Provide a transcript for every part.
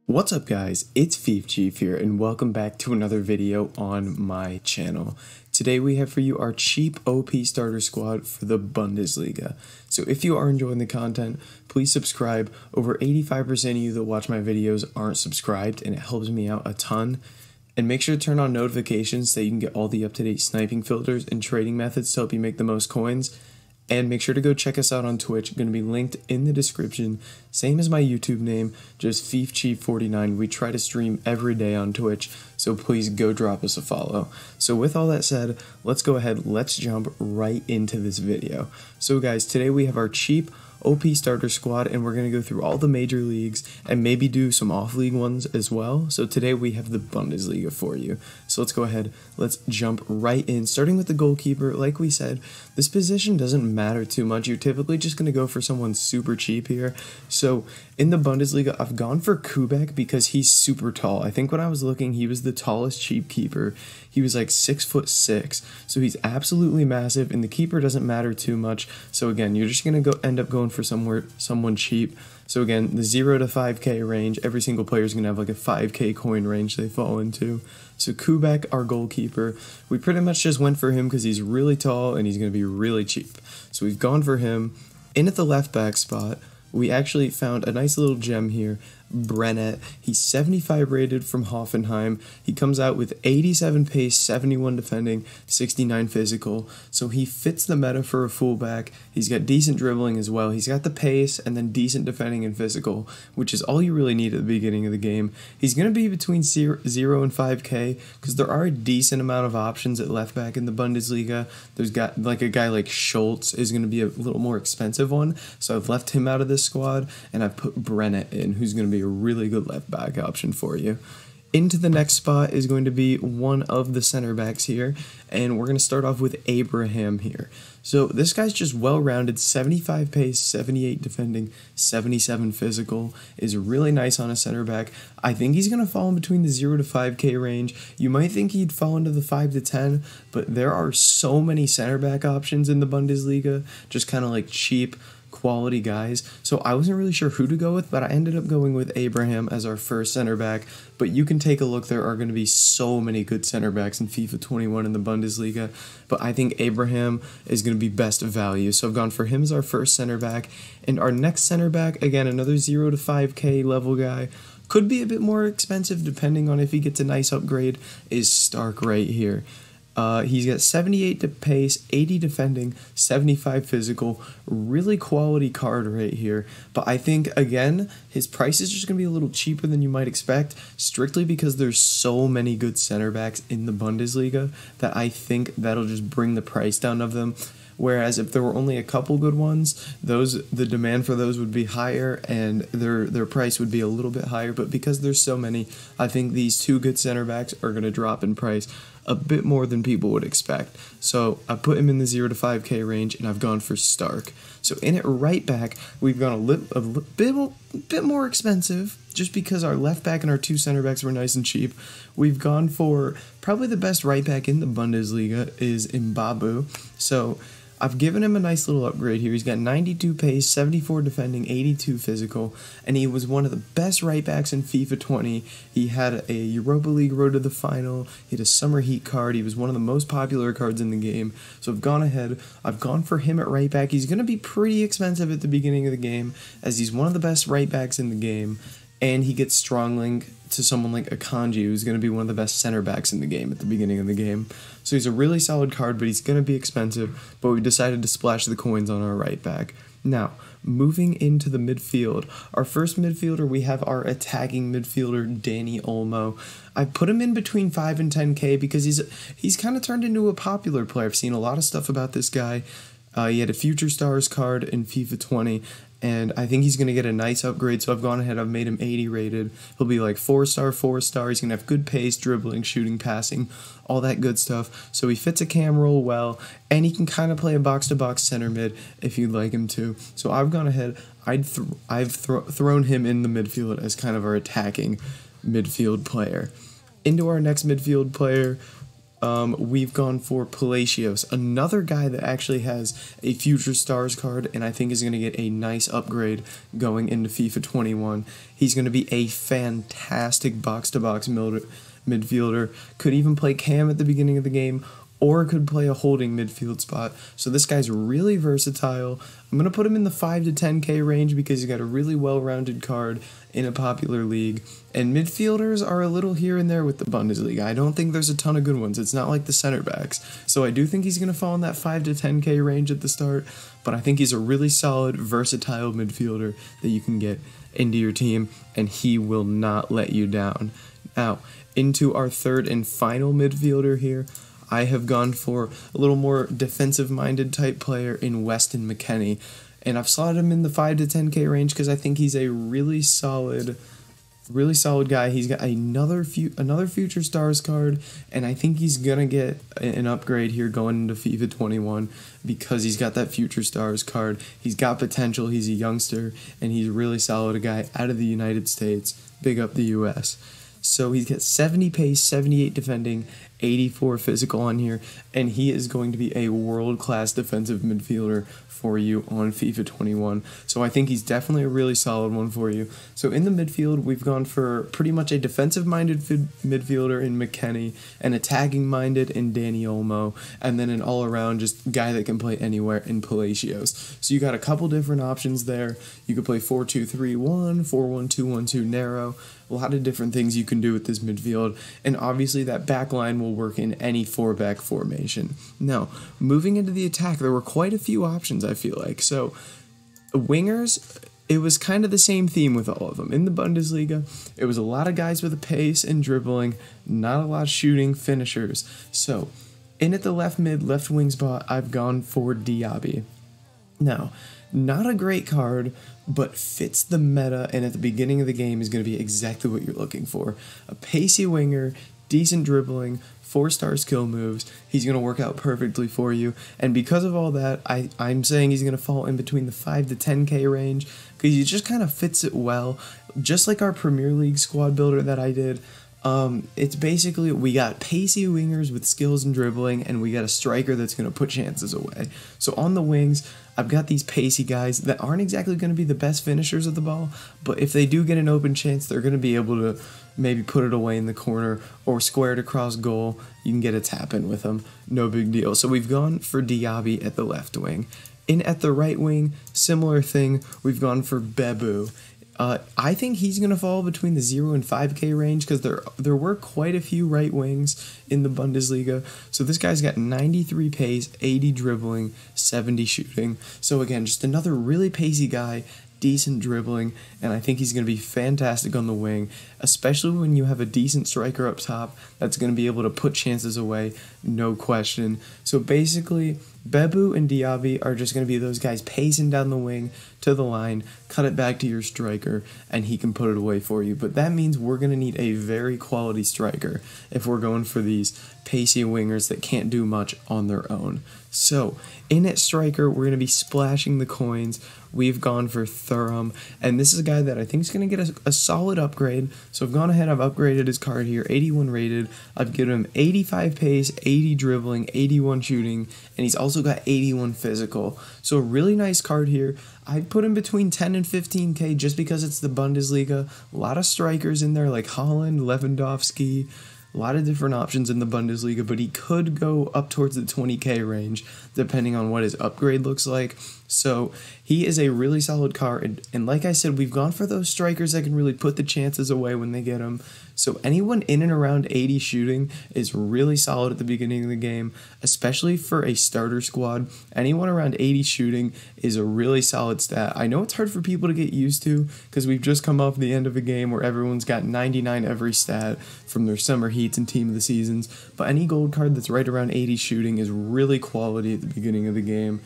What's up guys, it's Chief here and welcome back to another video on my channel. Today we have for you our cheap OP starter squad for the Bundesliga. So if you are enjoying the content, please subscribe. Over 85% of you that watch my videos aren't subscribed and it helps me out a ton. And make sure to turn on notifications so you can get all the up-to-date sniping filters and trading methods to help you make the most coins. And make sure to go check us out on Twitch, going to be linked in the description, same as my YouTube name, just FiefChief49. We try to stream every day on Twitch, so please go drop us a follow. So with all that said, let's go ahead, let's jump right into this video. So guys, today we have our cheap OP starter squad and we're going to go through all the major leagues and maybe do some off-league ones as well. So today we have the Bundesliga for you. So let's go ahead, let's jump right in, starting with the goalkeeper. Like we said, this position doesn't matter too much. You're typically just going to go for someone super cheap here. So in the Bundesliga, I've gone for Kubek because he's super tall. I think when I was looking, he was the tallest cheap keeper. He was like 6'6", so he's absolutely massive, and the keeper doesn't matter too much. So again, you're just gonna end up going for someone cheap. So again, the 0 to 5k range, every single player is gonna have like a 5k coin range they fall into. So Kubek, our goalkeeper, we pretty much just went for him because he's really tall and he's gonna be really cheap. So we've gone for him. In at the left back spot, we actually found a nice little gem here, BRENET. He's 75 rated from Hoffenheim. He comes out with 87 pace, 71 defending, 69 physical. So he fits the meta for a fullback. He's got decent dribbling as well. He's got the pace and then decent defending and physical, which is all you really need at the beginning of the game. He's going to be between 0 and 5k because there are a decent amount of options at left back in the Bundesliga. There's got like a guy like Schultz is going to be a little more expensive one. So I've left him out of this squad and I've put BRENET in, who's going to be a really good left back option for you. Into the next spot is going to be one of the center backs here, and we're going to start off with Abraham here. So this guy's just well-rounded, 75 pace, 78 defending, 77 physical, is really nice on a center back. I think he's going to fall in between the 0 to 5k range. You might think he'd fall into the 5 to 10, but there are so many center back options in the Bundesliga, just kind of like cheap, quality guys. So I wasn't really sure who to go with, but I ended up going with Abraham as our first center back. But you can take a look, there are going to be so many good center backs in FIFA 21 in the Bundesliga, but I think Abraham is going to be best value. So I've gone for him as our first center back. And our next center back, again, another 0 to 5k level guy, could be a bit more expensive depending on if he gets a nice upgrade, is Stark right here. He's got 78 to pace, 80 defending, 75 physical, really quality card right here. But I think, again, his price is just going to be a little cheaper than you might expect, strictly because there's so many good center backs in the Bundesliga that I think that'll just bring the price down of them. Whereas if there were only a couple good ones, the demand for those would be higher and their price would be a little bit higher. But because there's so many, I think these two good center backs are going to drop in price a bit more than people would expect. So I put him in the 0 to 5k range and I've gone for Stark. So in at right back, we've gone a bit more expensive just because our left back and our two center backs were nice and cheap. We've gone for probably the best right back in the Bundesliga is Mbabu. So I've given him a nice little upgrade here. He's got 92 pace, 74 defending, 82 physical, and he was one of the best right backs in FIFA 20. He had a Europa League road to the final. He had a summer heat card. He was one of the most popular cards in the game. So I've gone ahead. I've gone for him at right back. He's going to be pretty expensive at the beginning of the game as he's one of the best right backs in the game. And he gets strong link to someone like Akanji, who's going to be one of the best center backs in the game at the beginning of the game. So he's a really solid card, but he's going to be expensive. But we decided to splash the coins on our right back. Now, moving into the midfield. Our first midfielder, we have our attacking midfielder, DANI OLMO. I put him in between 5 and 10k because he's kind of turned into a popular player. I've seen a lot of stuff about this guy. He had a Future Stars card in FIFA 20, and I think he's going to get a nice upgrade, so I've gone ahead, I've made him 80 rated. He'll be like 4-star, 4-star, he's going to have good pace, dribbling, shooting, passing, all that good stuff. So he fits a cam role well, and he can kind of play a box-to-box center mid if you'd like him to. So I've gone ahead, I've thrown him in the midfield as kind of our attacking midfield player. Into our next midfield player, we've gone for Palacios, another guy that actually has a Future Stars card, and I think is going to get a nice upgrade going into FIFA 21. He's going to be a fantastic box-to-box midfielder, could even play cam at the beginning of the game, or could play a holding midfield spot. So this guy's really versatile. I'm going to put him in the 5 to 10k range because he's got a really well-rounded card in a popular league. And midfielders are a little here and there with the Bundesliga. I don't think there's a ton of good ones. It's not like the center backs. So I do think he's going to fall in that 5 to 10k range at the start, but I think he's a really solid, versatile midfielder that you can get into your team, and he will not let you down. Now, into our third and final midfielder here, I have gone for a little more defensive-minded type player in Weston McKennie, and I've slotted him in the 5 to 10k range because I think he's a really solid guy. He's got another Future Stars card, and I think he's gonna get an upgrade here going into FIFA 21 because he's got that Future Stars card. He's got potential. He's a youngster, and he's really solid, a guy out of the United States. Big up the US. So he's got 70 pace, 78 defending, 84 physical on here, and he is going to be a world-class defensive midfielder for you on FIFA 21. So I think he's definitely a really solid one for you. So in the midfield, we've gone for pretty much a defensive-minded midfielder in McKennie, an attacking-minded in DANI OLMO, and then an all-around just guy that can play anywhere in Palacios. So you got a couple different options there. You could play 4-2-3-1, 4-1-2-1-2 narrow, a lot of different things you can do with this midfield, and obviously that back line will work in any 4-back formation. Now, moving into the attack, there were quite a few options, I feel like. So, wingers, it was kind of the same theme with all of them. In the Bundesliga, it was a lot of guys with a pace and dribbling, not a lot of shooting finishers. So, in at the left mid, left wing spot, I've gone for Diaby. Now, not a great card, but fits the meta, and at the beginning of the game is going to be exactly what you're looking for. A pacey winger, decent dribbling, 4-star skill moves. He's going to work out perfectly for you, and because of all that, I'm saying he's going to fall in between the 5 to 10k range because he just kind of fits it well, just like our Premier League squad builder that I did. It's basically, we got pacey wingers with skills and dribbling, and we got a striker that's going to put chances away. So on the wings, I've got these pacey guys that aren't exactly going to be the best finishers of the ball, but if they do get an open chance, they're going to be able to maybe put it away in the corner or square it across goal. You can get a tap in with them, no big deal. So we've gone for Diaby at the left wing. In at the right wing, similar thing, we've gone for Mbabu. I think he's going to fall between the 0 and 5k range because there were quite a few right wings in the Bundesliga. So this guy's got 93 pace, 80 dribbling, 70 shooting. So again, just another really pacey guy, decent dribbling, and I think he's going to be fantastic on the wing, especially when you have a decent striker up top that's going to be able to put chances away, no question. So basically, Mbabu and Diaby are just going to be those guys pacing down the wing to the line, cut it back to your striker, and he can put it away for you. But that means we're going to need a very quality striker if we're going for these pacey wingers that can't do much on their own. So, in at striker, we're going to be splashing the coins. We've gone for Thuram, and this is a guy that I think is going to get a solid upgrade. So I've gone ahead, I've upgraded his card here, 81 rated. I've given him 85 pace, 80 dribbling, 81 shooting, and he's also got 81 physical. So a really nice card here. I'd put him between 10 and 15k just because it's the Bundesliga. A lot of strikers in there like Holland, Lewandowski, a lot of different options in the Bundesliga, but he could go up towards the 20k range depending on what his upgrade looks like. So he is a really solid card, and like I said, we've gone for those strikers that can really put the chances away when they get them. So anyone in and around 80 shooting is really solid at the beginning of the game, especially for a starter squad. Anyone around 80 shooting is a really solid stat. I know it's hard for people to get used to because we've just come off the end of a game where everyone's got 99 every stat from their summer heats and team of the seasons, but any gold card that's right around 80 shooting is really quality at the beginning of the game.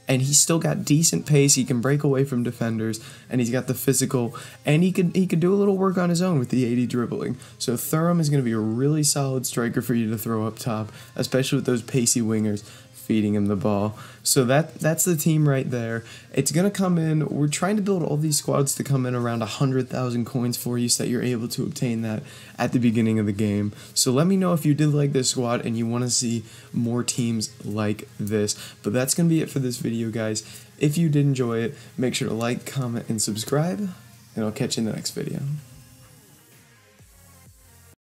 And he's still got decent pace, he can break away from defenders, and he's got the physical, and he could do a little work on his own with the 80 dribbling. So Thuram is going to be a really solid striker for you to throw up top, especially with those pacey wingers. feeding him the ball. So that's the team right there. It's going to come in. We're trying to build all these squads to come in around 100,000 coins for you so that you're able to obtain that at the beginning of the game. So let me know if you did like this squad and you want to see more teams like this. But that's going to be it for this video, guys. If you did enjoy it, make sure to like, comment, and subscribe, and I'll catch you in the next video.